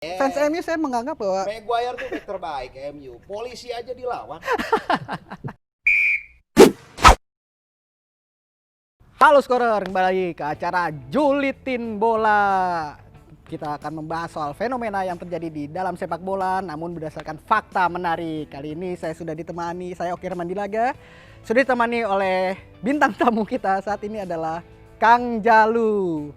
Fans MU saya menganggap bahwa Maguire tuh back terbaik MU. Polisi aja dilawan. halo scorer, kembali lagi ke acara Julitin Bola. Kita akan membahas soal fenomena yang terjadi di dalam sepak bola namun berdasarkan fakta menarik. Kali ini saya sudah ditemani, saya Oki Mandilaga, sudah ditemani oleh bintang tamu kita saat ini adalah Kang Jalu.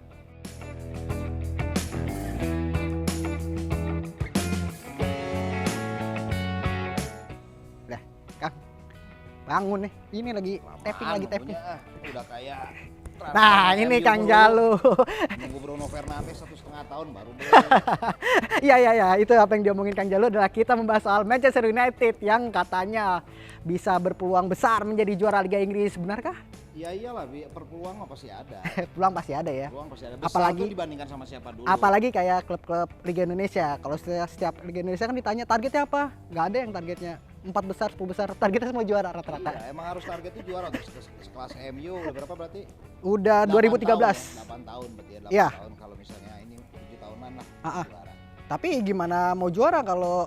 Bangun nih, ini lagi tapping. Udah kayak nah ini Kang Jalu. Nunggu Bruno Fernandes 1,5 tahun baru deh. Iya, itu apa yang diomongin Kang Jalu adalah kita membahas soal Manchester United yang katanya bisa berpeluang besar menjadi juara Liga Inggris. Benarkah? Ya iyalah, perpeluang mah pasti ada. Peluang pasti ada ya. Peluang pasti ada. Besar apalagi tuh dibandingkan sama siapa dulu. Apalagi kayak klub-klub Liga Indonesia. Kalau setiap Liga Indonesia kan ditanya targetnya apa? Nggak ada yang targetnya 4 besar, 10 besar. Targetnya semua juara rata-rata. Iya, emang harus targetnya juara untuk sekelas MU. Udah berapa berarti? Udah 2013. 8 tahun berarti ya, 8 Iya. tahun kalau misalnya ini 7 tahunan lah juara. Tapi gimana mau juara kalau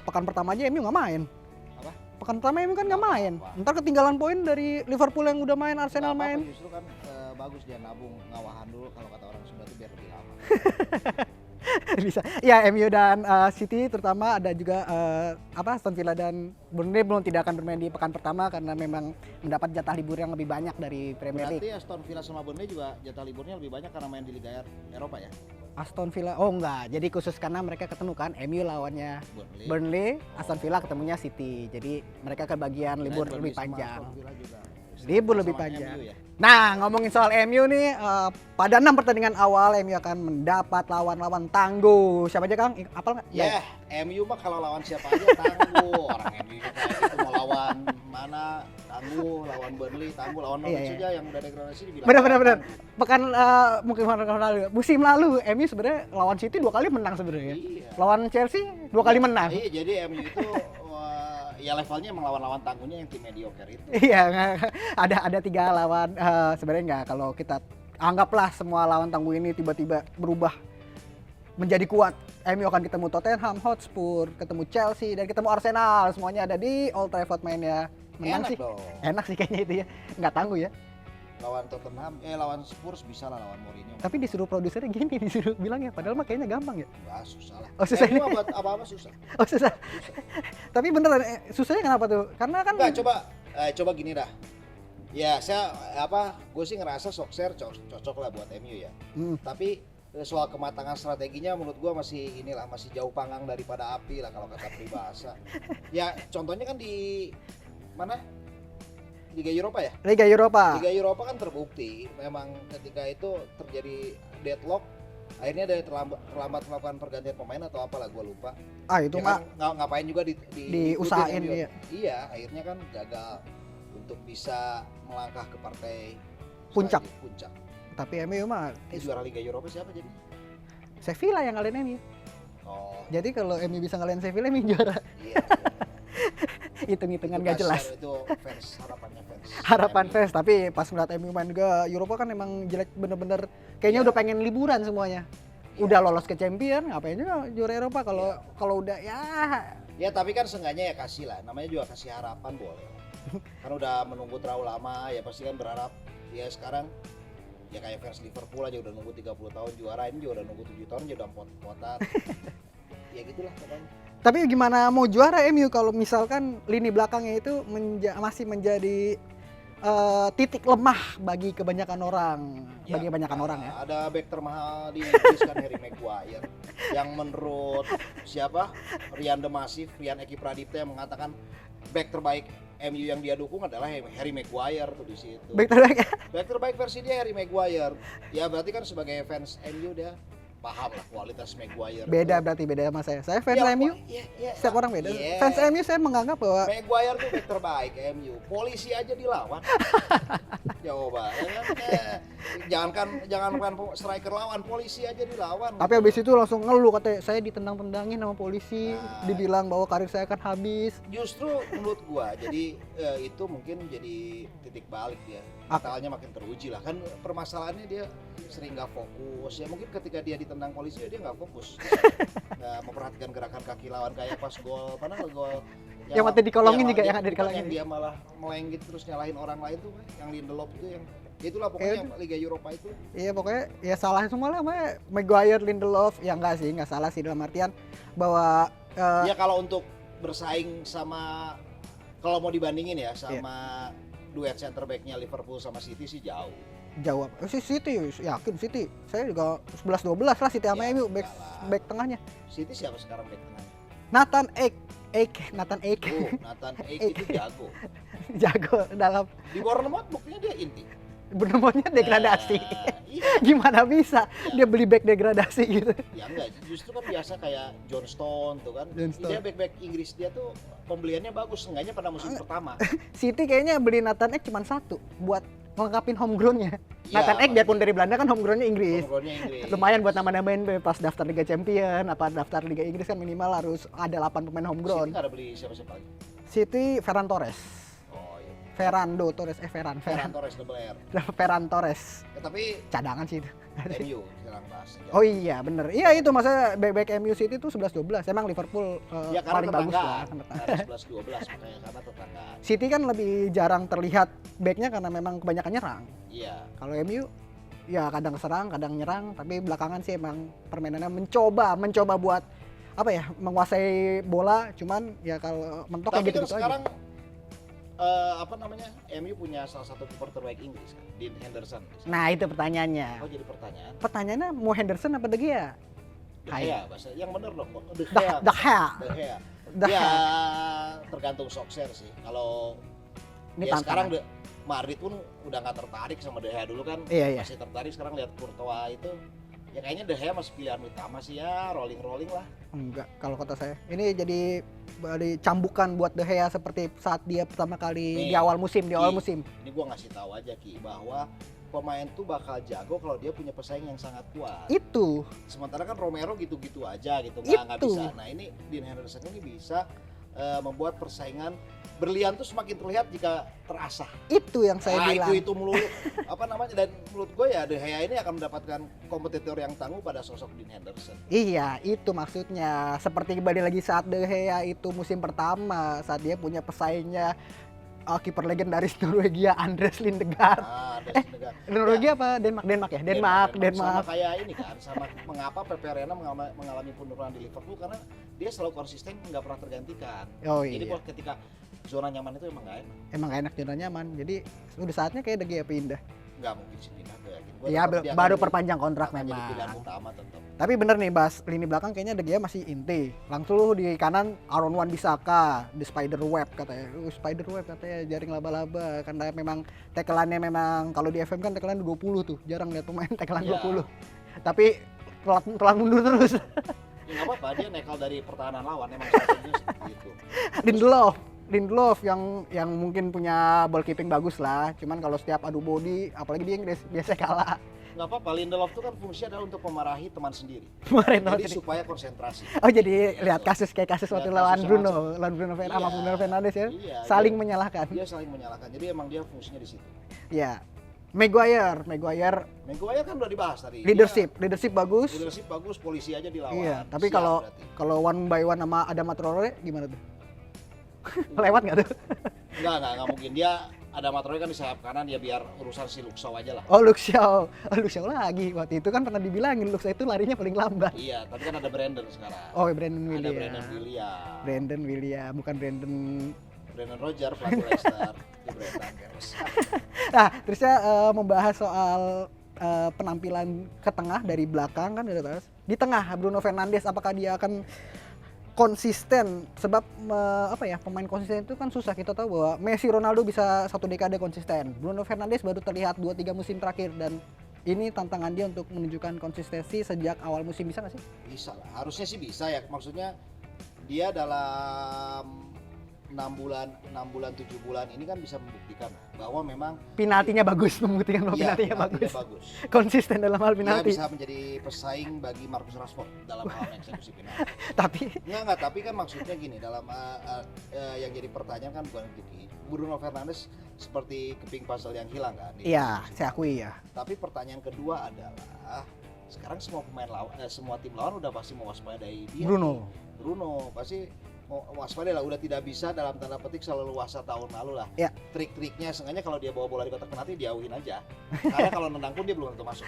pekan pertama aja MU nggak main? Apa? Pekan pertama MU kan nggak main. Ntar ketinggalan poin dari Liverpool yang udah main, Arsenal Nggak apa-apa, main. justru kan bagus dia nabung ngawahan dulu kalau kata orang Sunda itu biar lebih lama. Bisa. Ya MU dan City terutama ada juga Aston Villa dan Burnley belum tidak akan bermain di pekan pertama karena memang mendapat jatah libur yang lebih banyak dari Premier League. Berarti Aston Villa sama Burnley juga jatah liburnya lebih banyak karena main di Liga Eropa ya? Aston Villa, oh enggak, jadi khusus karena mereka ketemu kan, MU lawannya Burnley, Aston Villa ketemunya City, jadi mereka kebagian libur lebih panjang. Libur lebih panjang. Ya? Nah, ngomongin soal MU nih, pada 6 pertandingan awal MU akan mendapat lawan-lawan tangguh. Siapa aja Kang? Apal nggak? Ya, MU mah kalau lawan siapa aja tangguh. Orang MU kayak gitu mau lawan mana tangguh, lawan Burnley tangguh, lawan Norwich saja yang udah degradasi dibilang. Benar. Pekan mungkin musim lalu MU sebenarnya lawan City 2 kali menang sebenarnya. Iya. Lawan Chelsea 2 kali menang. Iya, jadi MU itu ya levelnya emang lawan-lawan tangguhnya yang tim mediocre itu. Iya, ada 3 lawan sebenarnya enggak, kalau kita anggaplah semua lawan tangguh ini tiba-tiba berubah menjadi kuat. MU akan ketemu Tottenham Hotspur, ketemu Chelsea dan ketemu Arsenal, semuanya ada di Old Trafford mainnya. Menang enak sih. Dong. Enak sih kayaknya itu ya. Enggak tangguh ya. Lawan Tottenham, lawan Spurs bisa lah lawan Mourinho. Tapi disuruh produsernya gini, disuruh bilang ya, padahal mah kayaknya gampang ya. Enggak, susah lah. Oh, susah ini. Buat apa-apa susah. Oh, susah. Tapi beneran susahnya kenapa tuh? Karena kan enggak, coba gini dah. Ya, gue sih ngerasa Solskjaer cocok lah buat MU ya. Tapi soal kematangan strateginya menurut gue masih jauh panggang daripada api lah kalau kata peribahasa. Ya, contohnya kan di mana? Liga Eropa ya? Liga Eropa kan terbukti memang ketika itu terjadi deadlock, akhirnya ada terlambat melakukan pergantian pemain atau apalah, gue lupa. Itu ya kan, ngapain juga diusahain ya. Iya, akhirnya kan gagal untuk bisa melangkah ke partai puncak. Tapi MU mah juara Liga Eropa siapa jadi? Sevilla yang ngalahin MU. Oh. Jadi kalau MU bisa ngalahin Sevilla, MU juara. Iya. Hitung-hitungan gak jelas. Itu Harapan fans, tapi pas ngeliat MU main juga Eropa kan emang jelek bener-bener. Kayaknya udah pengen liburan semuanya. Udah lolos ke Champion, ngapain juga juara Eropa kalau udah ya. Ya tapi kan seenggaknya ya kasih lah, namanya juga kasih harapan boleh. Kan udah menunggu terlalu lama, ya pasti kan berharap. Ya sekarang ya kayak fans Liverpool aja udah nunggu 30 tahun juara, ini juga udah nunggu 7 tahun aja udah pot-potan. Ya gitulah pokoknya. Tapi gimana mau juara MU kalau misalkan lini belakangnya itu masih menjadi titik lemah bagi kebanyakan orang, ya, Ada back termahal di Inggris kan Harry Maguire yang menurut Rian Eki Pradipta yang mengatakan back terbaik MU yang dia dukung adalah Harry Maguire tuh di situ. Back terbaik versi dia Harry Maguire. Ya berarti kan sebagai fans MU dia paham lah kualitas Maguire. Beda sama saya. Saya fans MU. Setiap orang beda. Fans MU saya menganggap bahwa Maguire tuh back terbaik MU. Polisi aja dilawan. Coba, jangankan striker lawan, polisi aja dilawan. Tapi habis itu langsung ngeluh katanya, saya ditendang-tendangin sama polisi, Nah, dibilang bahwa karir saya akan habis. Justru menurut gua, jadi itu mungkin jadi titik balik dia. Mentalnya makin teruji lah. Kan permasalahannya dia sering nggak fokus. Ya mungkin ketika dia ditendang polisi dia nggak fokus, nggak memperhatikan gerakan kaki lawan kayak pas gol, padahal gol. Yang waktu dikolongin juga, yang ada dikolongin. Yang dia malah melenggit terus nyalahin orang lain tuh, yang Lindelof itu yang itulah pokoknya yang Liga Eropa itu. Iya pokoknya ya salah semua lah, Maguire, Lindelof, ya enggak sih, enggak salah sih dalam artian bahwa ya kalau untuk bersaing sama, kalau mau dibandingin ya sama duet center back-nya Liverpool sama City sih jauh. Jawab City, yakin City. Saya juga 11-12 lah City sama MU back tengahnya. City siapa sekarang back tengahnya? Nathan Ake. Nathan Ake itu jago. Jago dalam Di Bournemouth buktinya dia inti. Bournemouthnya degradasi. Iya. Gimana bisa dia beli back degradasi gitu? Ya enggak, justru kan biasa kayak John Stone tuh kan. Dia back Inggris dia tuh pembeliannya bagus, enggaknya pada musim pertama. City kayaknya beli Nathan Ake cuma satu buat melengkapin homegrown-nya. Ya, Nathan Ake biarpun dari Belanda kan homegrown-nya Inggris. Lumayan buat nama-namain pas daftar Liga Champion, apa daftar Liga Inggris kan minimal harus ada 8 pemain homegrown. City nggak ada beli siapa-siapa lagi? City Ferran Torres. Oh iya. Ferran Torres double R. Ferran Torres. Ya, tapi cadangan sih itu. MU sekarang bahas. Oh iya bener. Iya itu maksudnya back MU City itu 11-12. Emang Liverpool ya, paling bagus lah. Karena 11-12 makanya karena tetangga. City kan lebih jarang terlihat backnya karena memang kebanyakan nyerang. Iya. Kalau MU ya kadang serang, kadang nyerang, tapi belakangan sih emang permainannya mencoba buat apa ya, menguasai bola, cuman ya kalau mentok tapi gitu kan sekarang MU punya salah satu kiper terbaik Inggris kan, Dean Henderson. Nah itu pertanyaannya. Oh jadi pertanyaan. Pertanyaannya mau Henderson apa De Gea? De Gea bahasa yang bener dong. De Gea. Ya tergantung Solskjaer sih. Kalau ini ya sekarang Madrid pun udah nggak tertarik sama De Gea dulu kan. Iya. Masih tertarik, sekarang lihat Courtois itu. Ya kayaknya De Gea masih pilihan utama sih ya, rolling lah. Enggak, kalau kata saya. Ini jadi cambukan buat De Gea seperti saat dia pertama kali di awal musim. Ini gua ngasih tahu aja Ki, bahwa pemain tuh bakal jago kalau dia punya pesaing yang sangat kuat. Itu. Sementara kan Romero gitu-gitu aja gitu, nggak bisa. Nah ini Dean Henderson ini bisa membuat persaingan berlian tuh semakin terlihat jika terasah. Itu yang saya bilang. Itu melulu dan menurut gue ya De Gea ini akan mendapatkan kompetitor yang tangguh pada sosok Dean Henderson. Iya, itu maksudnya. Seperti kembali lagi saat De Gea itu musim pertama, saat dia punya pesaingnya kiper legendaris Norwegia Andres Lindegaard. Norwegia apa Denmark ya? Denmark. Sama kayak ini kan, sama mengapa Pepe Reina mengalami penurunan di Liverpool karena dia selalu konsisten, nggak pernah tergantikan. Oh, jadi iya. ketika zona nyaman itu emang nggak enak. Emang nggak enak zona nyaman. Jadi udah saatnya kayak De Gea pindah. Nggak mungkin sih pindah. Ya baru perpanjang kontrak memang. Jadi pilihan utama tetap. Tapi bener nih bahas lini belakang kayaknya De Gea masih inti. Langsung lu di kanan Aaron Wan-Bissaka, the spider web katanya. Spider web katanya, jaring laba-laba. Karena memang tackle-annya memang kalau di FM kan tackle-an 20 tuh. Jarang lihat pemain tackle-an 20. Tapi telat mundur terus. Ya nggak apa-apa, dia nekal dari pertahanan lawan, emang strateginya seperti itu. Lindelof yang mungkin punya ball keeping bagus lah, cuman kalau setiap adu body, apalagi di Inggris biasa kalah. Nggak apa-apa, Lindelof itu kan fungsinya adalah untuk memarahi teman sendiri. Jadi supaya konsentrasi. Oh jadi lihat kasus waktu lawan Bruno Fernandes ya, saling menyalahkan. Dia saling menyalahkan, jadi emang dia fungsinya di situ. Ya. Maguire kan udah dibahas tadi. Leadership bagus. Leadership bagus, polisi aja dilawan. Iya, tapi kalau one by one sama Adama Traore gimana tuh? Lewat nggak tuh? Nggak mungkin. Dia Adama Traore kan di sayap kanan, ya biar urusan si Lukshaw aja lah. Oh Lukshaw lagi. Waktu itu kan pernah dibilangin Lukshaw itu larinya paling lambat. Iya, tapi kan ada Brandon sekarang. Oh Brandon William. Ada Brandon William, bukan Brandon Roger, pelatih Leicester. Nah, terusnya membahas soal penampilan ke tengah dari belakang kan udah bahas. Di tengah Bruno Fernandes apakah dia akan konsisten, sebab pemain konsisten itu kan susah. Kita tahu bahwa Messi, Ronaldo bisa 1 dekade konsisten. Bruno Fernandes baru terlihat 2-3 musim terakhir dan ini tantangan dia untuk menunjukkan konsistensi sejak awal musim, bisa nggak sih? Bisa lah, harusnya sih bisa ya. Maksudnya dia dalam 6 bulan 7 bulan ini kan bisa membuktikan bahwa memang penaltinya bagus, membuktikan bahwa penaltinya bagus. Konsisten dalam hal penalti. Dia bisa menjadi pesaing bagi Marcus Rashford dalam hal eksekusi penalti. Tapi tapi kan maksudnya gini, dalam yang jadi pertanyaan kan bukan itu. Bruno Fernandes seperti keping puzzle yang hilang kan. Iya, saya akui ya. Tapi pertanyaan kedua adalah sekarang semua pemain semua tim lawan udah pasti mewaspadai dia. Bruno pasti waspada lah, udah tidak bisa dalam tanda petik seleluasa tahun lalu lah. Ya. Trik-triknya sengaja kalau dia bawa bola di kotak penalti diauhin aja. Karena kalau nendang pun dia belum tentu masuk.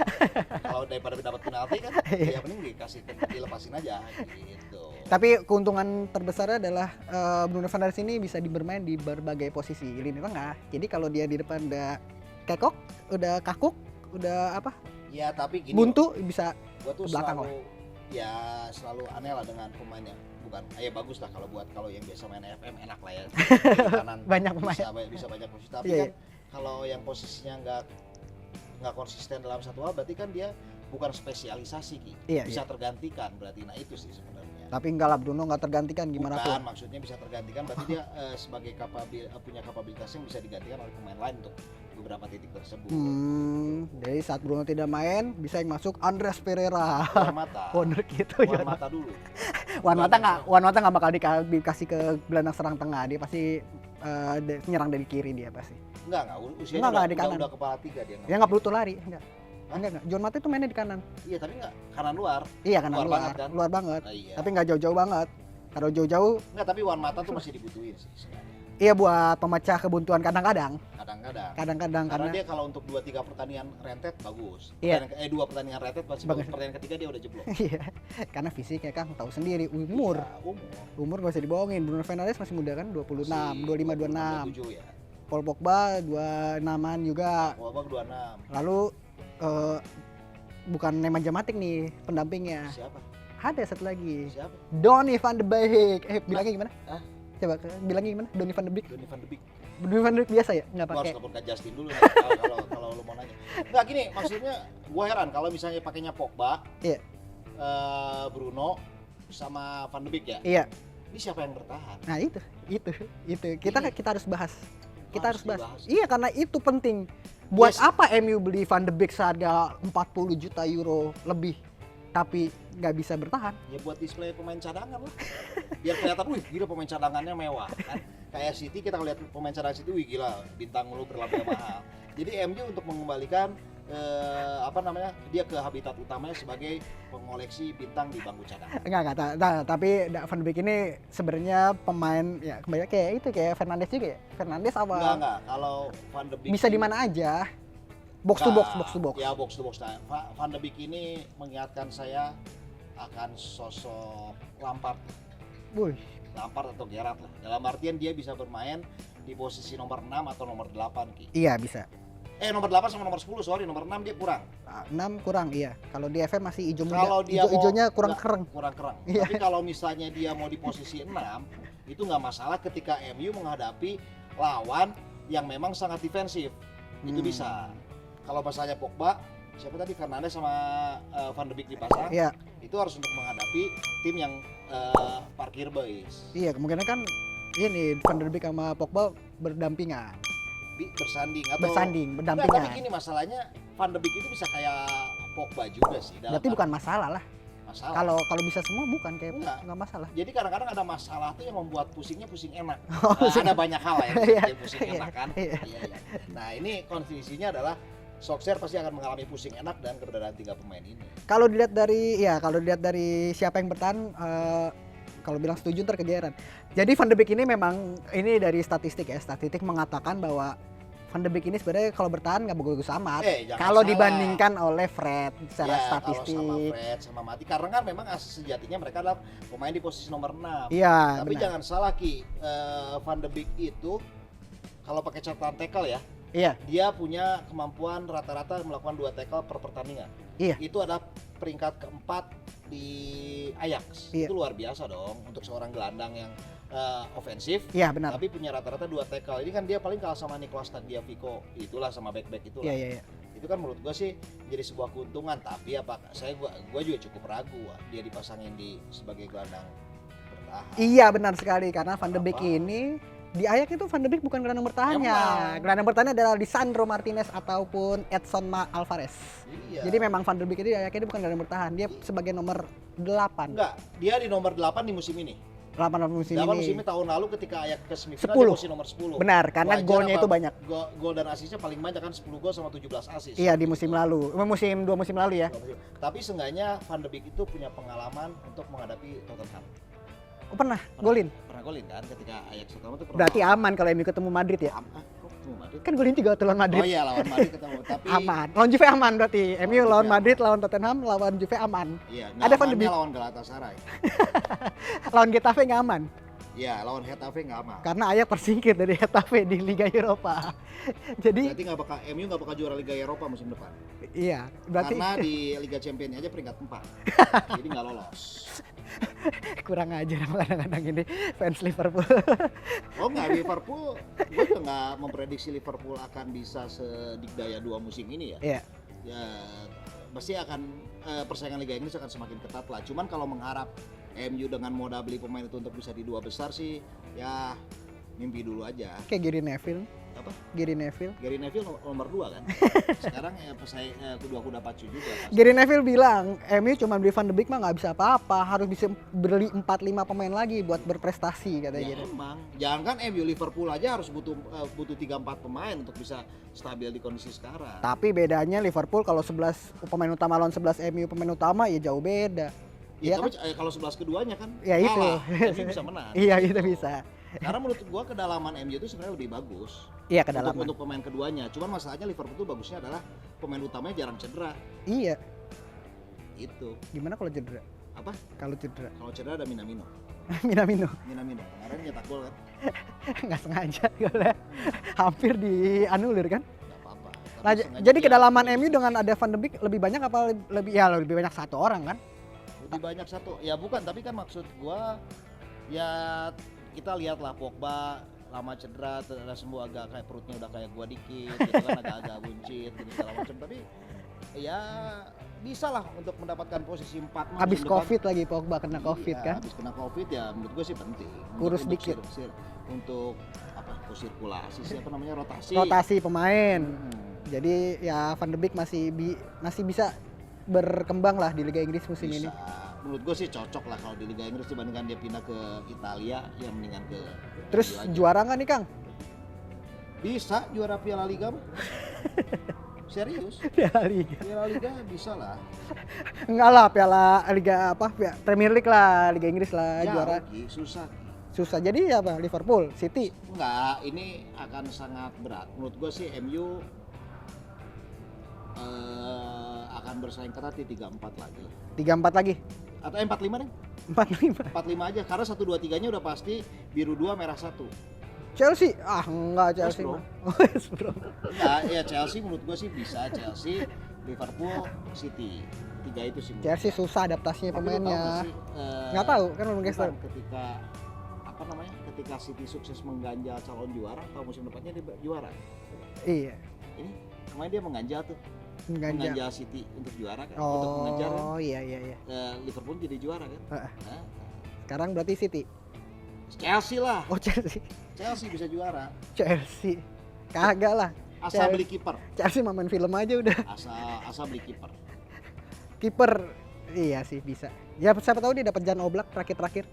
Kalau daripada dapat penalti kan ya mending dilepasin aja gitu. Tapi keuntungan terbesar adalah Bruno Fernandes ini bisa bermain di berbagai posisi lini tengah. Jadi kalau dia di depan udah kekok, udah kakuk, udah apa? Ya tapi gini. Buntu bisa gua tuh belakang selalu aneh lah dengan pemainnya. Bukan, bagus lah kalau yang biasa main FM enak lah ya. Kanan banyak pemain. Bisa banyak posisi. Tapi kan kalau yang posisinya nggak konsisten dalam satu hal, berarti kan dia bukan spesialisasi bisa tergantikan berarti. Nah itu sih sebenarnya. Tapi enggak lah, Bruno nggak tergantikan gimana pun. Maksudnya bisa tergantikan berarti dia sebagai punya kapabilitas yang bisa digantikan oleh pemain lain untuk beberapa titik tersebut. Jadi saat Bruno tidak main bisa yang masuk Andreas Pereira. Wonder gitu. Wan Mata dulu. Wan Mata nggak bakal dikasih ke gelandang serang tengah, dia pasti nyerang dari kiri dia pasti. Enggak, usianya udah kepala 3 dia. Dia nggak perlu lari, enggak. John Mata itu mainnya di kanan. Iya, tapi enggak kanan luar. Iya, kanan luar. Banget, kan? Luar banget. Iya. Tapi nggak jauh-jauh banget. Kalau jauh-jauh enggak, tapi Wan Mata tuh masih dibutuhin sih sebenarnya. Iya, buat pemecah kebuntuan kadang-kadang. Karena dia kalau untuk 2-3 pertandingan rentet bagus. Iya. 2 pertandingan rentet pasti bagus. Pertandingan ketiga dia udah jeblok. Iya. Karena fisiknya Kang tahu sendiri, umur enggak usah dibohongin. Bruno Fernandes masih muda kan, 26, 25, 26. 27 ya. Paul Pogba 26-an juga. Pogba 26. Lalu bukan Nemanja Matic nih pendampingnya. Siapa? Ada satu lagi. Siapa? Donny van de Beek. Bilangnya gimana? Coba bilangnya gimana? Donny van de Beek. Donny van de Beek biasa ya? Enggak pakai. Gua harus telepon Justin dulu kalau lu mau nanya. Enggak gini, maksudnya gua heran kalau misalnya pakainya Pogba. Iya. Bruno sama Van de Beek ya? Iya. Ini siapa yang bertahan? Nah, itu. Kita harus bahas. Iya, karena itu penting. Buat apa MU beli Van de Beek seharga 40 juta euro lebih tapi nggak bisa bertahan? Ya buat display pemain cadangan lah. Biar kelihatan, wih gila pemain cadangannya mewah kan. Kayak City kita lihat pemain cadangan City, wih gila bintang lu berlabel mahal. Jadi MU untuk mengembalikan dia ke habitat utamanya sebagai pengoleksi bintang di bangku cadangan. Enggak, tapi Van de Beek ini sebenarnya pemain ya kembali kayak Fernandes juga ya. Fernandes apa? Enggak, kalau Van de Beek bisa di mana aja. Box to box. Ya box to box. Nah, Van de Beek ini mengingatkan saya akan sosok Lampard. Lampard atau Gerrard lah. Dalam artian dia bisa bermain di posisi nomor 6 atau nomor 8 Iya, bisa. Nomor 8 sama nomor 10, sorry, nomor 6 dia kurang. 6 kurang, iya. Kalau di FM masih hijau muda. Kalau dia hijaunya kurang kereng. Iya. Tapi kalau misalnya dia mau di posisi 6, itu nggak masalah ketika MU menghadapi lawan yang memang sangat defensif. Itu bisa. Kalau masalahnya Pogba, siapa tadi Fernandes sama Van de Beek dipasang, itu harus untuk menghadapi tim yang parkir base. Iya, kemungkinan kan ini Van de Beek sama Pogba berdampingan. Berdampingan. Nah, tapi gini masalahnya Van de Beek itu bisa kayak Pogba juga sih. Berarti bukan masalah lah. Kalau bisa semua bukan kayak nggak masalah. Jadi kadang-kadang ada masalah tuh yang membuat pusing enak. Ada banyak hal yang bikin pusing enak kan. Iya. Nah ini kondisinya adalah Solskjaer pasti akan mengalami pusing enak dan keberadaan 3 pemain ini. Kalau dilihat dari siapa yang bertahan, kalau bilang setuju ntar kegeeran. Jadi Van de Beek ini memang ini dari statistik mengatakan bahwa Van de Beek ini sebenarnya kalau bertahan nggak bagus amat. Kalau dibandingkan oleh Fred secara statistik. Kalau sama Fred sama Mati, karena kan memang sejatinya mereka adalah pemain di posisi nomor 6. Iya. Tapi benar. Jangan salah Van de Beek itu kalau pakai catatan tackle ya. Iya. Dia punya kemampuan rata-rata melakukan 2 tackle per pertandingan. Iya. Itu adalah peringkat keempat di Ajax. Iya. Itu luar biasa dong untuk seorang gelandang yang ofensif. Iya, benar. Tapi punya rata-rata 2 tackle. Ini kan dia paling kalah sama Nicolas Tagliafico. Itulah sama back-back itulah. Iya. Itu kan menurut gua sih jadi sebuah keuntungan, tapi gua juga cukup ragu dia dipasangin sebagai gelandang bertahan. Iya benar sekali, karena Van de Beek ini di Ajax itu Van de Beek bukan gelandang bertahannya. Emang. Gelandang bertahannya adalah Lisandro Martinez ataupun Edson Alvarez. Iya. Jadi memang Van de Beek ini di Ajax ini bukan gelandang bertahan, dia sebagai nomor 8. Enggak, dia di nomor 8 di musim ini. 8 musim 8 ini. musimnya tahun lalu ketika Ajax ke semifinal 10. dia posisi nomor 10. Benar, karena Wajar golnya apa, itu banyak. Gol dan asisnya paling banyak kan 10 gol sama 17 asis. Iya di musim lalu, dua musim lalu ya. Tapi seenggaknya Van de Beek itu punya pengalaman untuk menghadapi Tottenham. Oh, pernah golin. Pernah golin kan ketika Ajax Tottenham itu pernah. Berarti aman kalau MU ketemu Madrid ya. Kok ketemu Madrid? Kan golin 3 lawan Madrid. Oh iya lawan Madrid ketemu tapi Aman. Lawan Juve aman berarti. MU Juve lawan aman. Madrid, lawan Tottenham, lawan Juve aman. Iya, Ada Van de amannya Beek. lawan Galatasaray. Lawan Getafe nggak aman. Iya, lawan Getafe nggak aman. Karena Ajax tersingkir dari Getafe di Liga Eropa. Jadi Berarti MU nggak bakal juara Liga Eropa musim depan. iya, berarti Karena di Liga Champions aja peringkat 4. Jadi nggak lolos. kurang ajar kadang-kadang ini fans Liverpool. Oh nggak, Liverpool, gue juga nggak memprediksi Liverpool akan bisa sedikdaya 2 musim ini ya. Iya. Ya pasti akan persaingan Liga Inggris akan semakin ketat lah. Cuman kalau mengharap MU dengan modal beli pemain itu untuk bisa di 2 besar sih, ya mimpi dulu aja. Kayak Gary Neville. Apa? Gary Neville. Gary Neville nomor 2 kan. Sekarang ya pesaing kedua kuda pacu juga. Pasti. Gary Neville bilang, MU cuma beli Van de Beek mah nggak bisa apa-apa, harus bisa beli 4-5 pemain lagi buat berprestasi katanya Ya gitu. emang, jangan kan MU Liverpool aja harus butuh 3-4 pemain untuk bisa stabil di kondisi sekarang. Tapi bedanya Liverpool kalau 11 pemain utama lawan 11 MU pemain utama ya jauh beda. Ya, Iya tapi kan? kalau 11 keduanya kan Ya itu. kalah, MU bisa menang. Iya itu bisa. Karena menurut gua kedalaman MU itu sebenarnya lebih bagus. Iya kedalaman. Untuk pemain keduanya. Cuman masalahnya Liverpool tuh bagusnya adalah pemain utamanya jarang cedera. Iya. Itu. Gimana kalau cedera? Apa? Kalau cedera. Kalau cedera ada Minamino. Minamino. Kemarin nyetak gol kan? Nggak sengaja golnya. Hampir dianulir kan? Enggak apa-apa. Tapi Nah, sengaja jadi dia kedalaman terus. MU dengan ada Van de Beek lebih banyak apa lebih banyak 1 orang kan? Lebih banyak 1. Ya bukan, tapi kan maksud gua ya kita lihatlah Pogba lama cedera, terus sembuh agak kayak perutnya udah kayak gua dikit gitu kan, agak-agak buncit gitu segala macam, tapi ya bisa lah untuk mendapatkan posisi 4 mah Habis musim depan. Covid lagi Pogba kena Covid Iya, kan? habis kena Covid ya menurut gua sih penting. Kurus Untuk dikit. untuk apa? Sirkulasi siapa namanya rotasi. Rotasi pemain. Hmm, Jadi ya Van de Beek masih bisa berkembang lah di Liga Inggris musim bisa. ini. Menurut gue sih cocok lah kalau di Liga Inggris dibandingkan dia pindah ke Italia, ya mendingan ke Terus MU aja. juara nggak nih Kang? Bisa juara Piala Liga mah. Serius, Piala Liga. Piala Liga bisa lah. Enggak lah Piala Liga apa? Premier League lah, Liga Inggris lah Ya, juara. Ki, susah. Susah. Jadi apa? Liverpool, City. Enggak, ini akan sangat berat. Menurut gue sih MU akan bersaing ketat di 3-4 lagi. 3-4 lagi. Atau 4-5 nih? 4-5. 4-5 aja, karena 1, 2, 3-nya udah pasti biru 2, merah 1. Chelsea? Ah enggak Chelsea West Brom. mah. West Brom. Enggak, ya Chelsea menurut gue sih bisa. Chelsea, Liverpool, City. 3 itu sih. menurut Chelsea gua. susah adaptasinya Tapi lu tahu pemainnya. nggak sih, Nggak tahu kan belum bukan, geser. ketika apa namanya? Ketika City sukses mengganjal calon juara, atau musim depannya dia juara. Iya. Ini kemarin dia mengganjal tuh. Ganjal. Mengganjal City untuk juara kan? Untuk mengejar kan? Oh iya iya iya. Liverpool jadi juara kan? Heeh. Nah, Sekarang berarti City. Chelsea lah. Oh Chelsea. Chelsea bisa juara. Chelsea. Kagak lah. Asal Chelsea. beli kiper. Chelsea mah main film aja udah. Asal beli kiper. Kiper iya sih bisa. Ya siapa tahu dia dapat Jan Oblak terakhir-terakhir.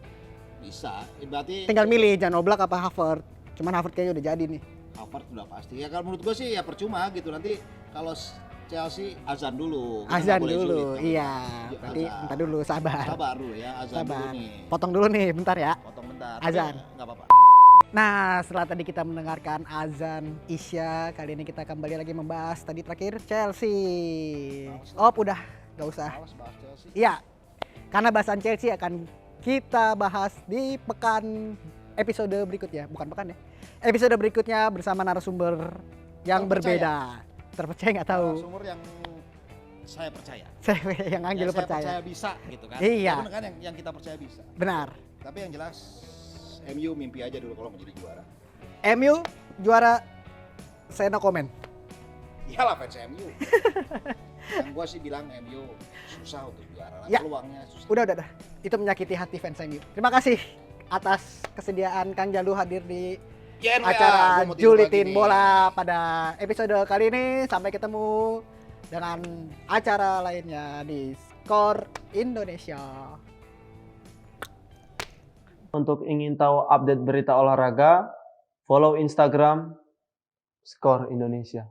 Bisa. Berarti Tinggal milih Jan Oblak apa Havertz. Cuman Havertz kayaknya udah jadi nih. Havertz udah pasti. Ya kalau menurut gue sih ya percuma gitu, nanti kalau Chelsea azan dulu. Kita Azan nggak boleh dulu. sulit, kalau Iya. gitu. Berarti Azan. entar dulu sabar. Sabar dulu ya, azan dulu Sabar. nih. Potong dulu nih bentar ya. Potong bentar. Azan. Enggak apa-apa. Nah, setelah tadi kita mendengarkan azan Isya, kali ini kita kembali lagi membahas tadi terakhir Chelsea. Oh, udah, gak usah. Males bahas Chelsea. Iya, karena bahasan Chelsea akan kita bahas di pekan episode berikutnya, bukan pekan ya. Episode berikutnya bersama narasumber yang Terpercaya. berbeda. Terpercaya nggak tahu. Sumber yang saya percaya. Saya yang Anggil Yang saya percaya. percaya bisa gitu kan. Iya. Ya bener kan yang kita percaya bisa. Benar. Tapi yang jelas MU mimpi aja dulu kalau menjadi juara. MU juara, saya no komen. Iyalah fans MU. Yang gua sih bilang MU susah untuk juara. Ya. Peluangnya susah. Udah. Itu menyakiti hati fans MU. Terima kasih. atas kesediaan Kang Jalu hadir di YNWA, acara gua mau tidur Julitin lagi nih. Bola pada episode kali ini. Sampai ketemu dengan acara lainnya di Skor Indonesia. Untuk ingin tahu update berita olahraga, follow Instagram Skor Indonesia.